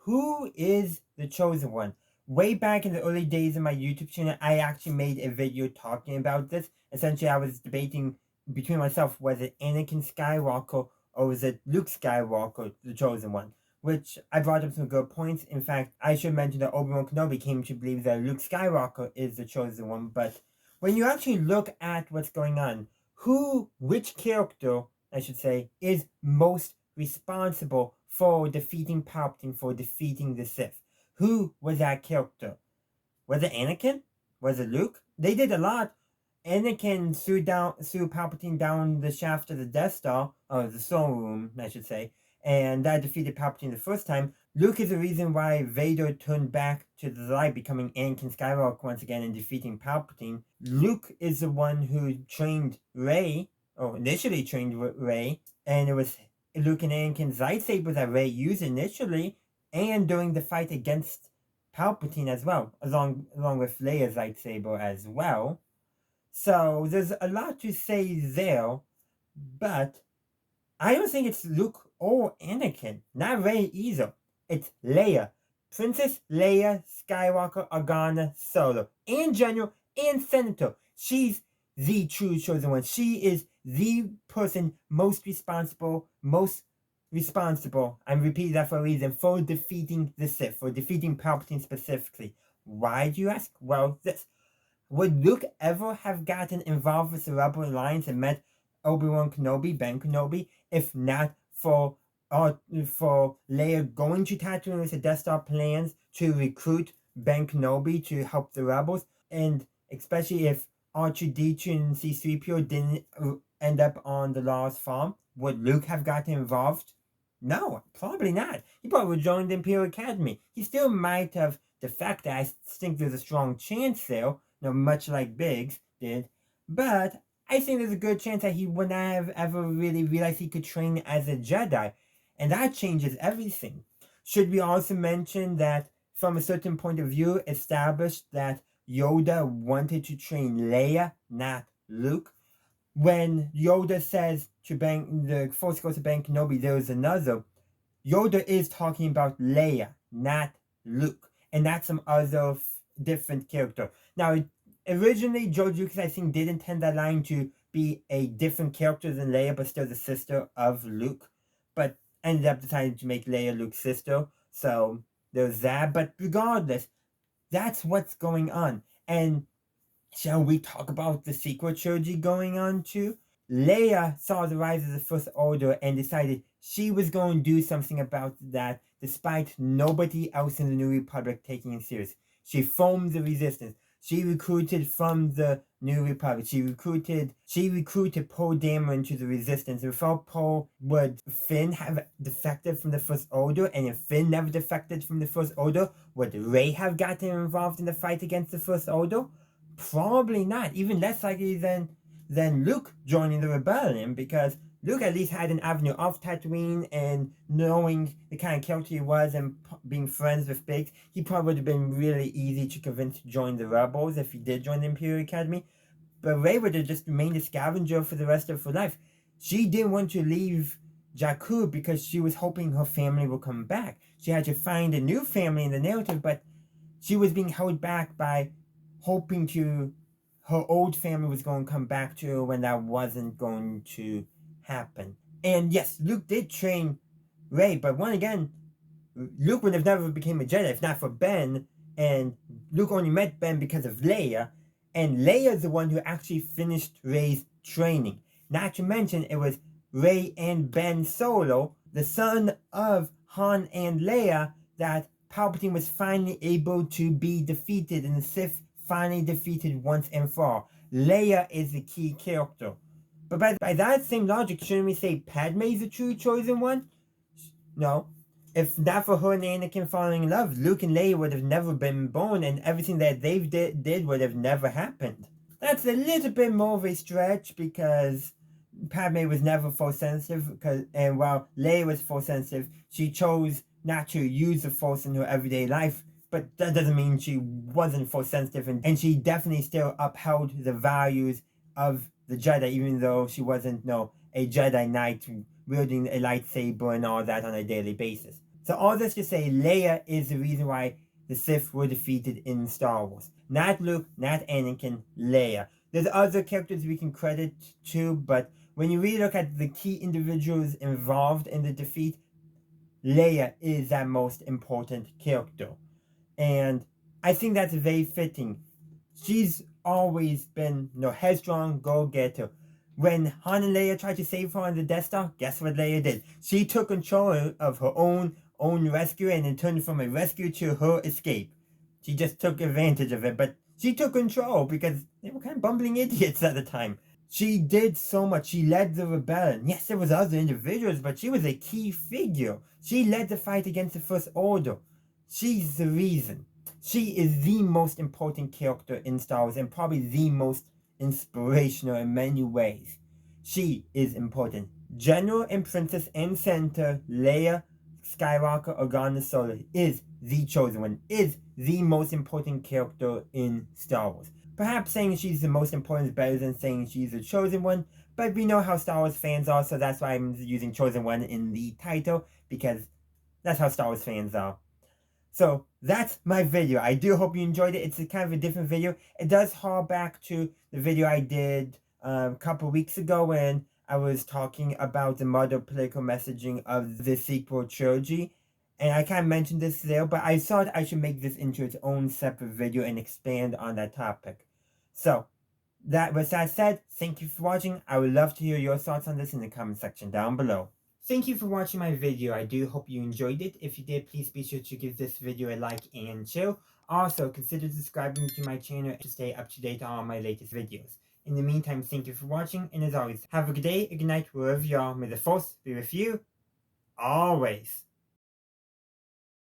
who is the chosen one? Way back in the early days of my YouTube channel, I actually made a video talking about this. Essentially, I was debating between myself whether Anakin Skywalker or was it Luke Skywalker, the chosen one, which I brought up some good points. In fact, I should mention that Obi-Wan Kenobi came to believe that Luke Skywalker is the chosen one, but when you actually look at what's going on, which character, I should say, is most responsible for defeating Palpatine, for defeating the Sith? Who was that character? Was it Anakin? Was it Luke? They did a lot. Anakin threw Palpatine down the shaft of the Death Star, or the Soul Room, I should say, and that defeated Palpatine the first time. Luke is the reason why Vader turned back to the light, becoming Anakin Skywalker once again and defeating Palpatine. Luke is the one who trained Rey, or initially trained Rey, and it was Luke and Anakin's lightsabers that Rey used initially, and during the fight against Palpatine as well, along with Leia's lightsaber as well. So there's a lot to say there, but I don't think it's Luke or Anakin, not Rey either. It's Leia, Princess Leia Skywalker Organa Solo, and General and Senator. She's the true chosen one. She is the person most responsible, I'm repeating that for a reason, for defeating the Sith, for defeating Palpatine specifically. Why do you ask? Well, this. Would Luke ever have gotten involved with the Rebel Alliance and met Obi-Wan Kenobi, Ben Kenobi, if not for Leia going to Tatooine with the Death Star plans to recruit Ben Kenobi to help the Rebels, and especially if R2-D2 and C-3PO didn't end up on the Lost Farm, would Luke have gotten involved? No, probably not. He probably would join the Imperial Academy. He still might have defected. I think there's a strong chance there, much like Biggs did. But I think there's a good chance that he would not have ever really realized he could train as a Jedi. And that changes everything. Should we also mention that from a certain point of view, established that Yoda wanted to train Leia, not Luke? When Yoda says to the Force goes to Ben Kenobi, there is another, Yoda is talking about Leia, not Luke. And that's some other different character. Now, originally, George Lucas, I think, did intend that line to be a different character than Leia, but still the sister of Luke. But ended up deciding to make Leia Luke's sister. So there's that. But regardless, that's what's going on. And shall we talk about the sequel trilogy going on too? Leia saw the rise of the First Order and decided she was going to do something about that, despite nobody else in the New Republic taking it serious. She formed the Resistance. She recruited from the New Republic. She recruited Poe Dameron to the Resistance. Without Poe, would Finn have defected from the First Order? And if Finn never defected from the First Order, would Rey have gotten involved in the fight against the First Order? Probably not. Even less likely than Luke joining the rebellion, because Luke at least had an avenue off Tatooine, and knowing the kind of character he was and being friends with Biggs, he probably would have been really easy to convince to join the rebels if he did join the Imperial Academy. But Rey would have just remained a scavenger for the rest of her life. She didn't want to leave Jakku because she was hoping her family would come back. She had to find a new family in the narrative, but she was being held back by hoping her old family was going to come back to her when that wasn't going to happen. And yes, Luke did train Rey, but one again, Luke would have never become a Jedi if not for Ben, and Luke only met Ben because of Leia, and Leia is the one who actually finished Rey's training. Not to mention, it was Rey and Ben Solo, the son of Han and Leia, that Palpatine was finally able to be defeated, and the Sith finally defeated once and for all. Leia is the key character. But by that same logic, shouldn't we say Padme is the true chosen one? No. If not for her and Anakin falling in love, Luke and Leia would have never been born, and everything that they did would have never happened. That's a little bit more of a stretch, because Padme was never Force sensitive, and while Leia was Force sensitive, she chose not to use the Force in her everyday life. But that doesn't mean she wasn't Force sensitive, and she definitely still upheld the values of the Jedi, even though she wasn't a Jedi Knight wielding a lightsaber and all that on a daily basis. So all this to say, Leia is the reason why the Sith were defeated in Star Wars. Not Luke, not Anakin, Leia. There's other characters we can credit to, but when you really look at the key individuals involved in the defeat, Leia is that most important character. And I think that's very fitting. She's always been, headstrong, go-getter. When Han and Leia tried to save her on the Death Star, guess what Leia did? She took control of her own rescue and it turned from a rescue to her escape. She just took advantage of it, but she took control because they were kind of bumbling idiots at the time. She did so much. She led the rebellion. Yes, there was other individuals, but she was a key figure. She led the fight against the First Order. She's the reason. She is the most important character in Star Wars and probably the most inspirational in many ways. She is important. General and Princess and Senator Leia Skywalker Organa Solo is the chosen one, is the most important character in Star Wars. Perhaps saying she's the most important is better than saying she's the chosen one, but we know how Star Wars fans are, so that's why I'm using chosen one in the title, because that's how Star Wars fans are. So that's my video. I do hope you enjoyed it. It's a kind of a different video. It does haul back to the video I did a couple weeks ago when I was talking about the modern political messaging of the sequel trilogy. And I kind of mentioned this there, but I thought I should make this into its own separate video and expand on that topic. So, with that said, thank you for watching. I would love to hear your thoughts on this in the comment section down below. Thank you for watching my video. I do hope you enjoyed it. If you did, please be sure to give this video a like and share. Also, consider subscribing to my channel to stay up to date on all my latest videos. In the meantime, thank you for watching, and as always, have a good day, a good night, wherever you are. May the Force be with you, always.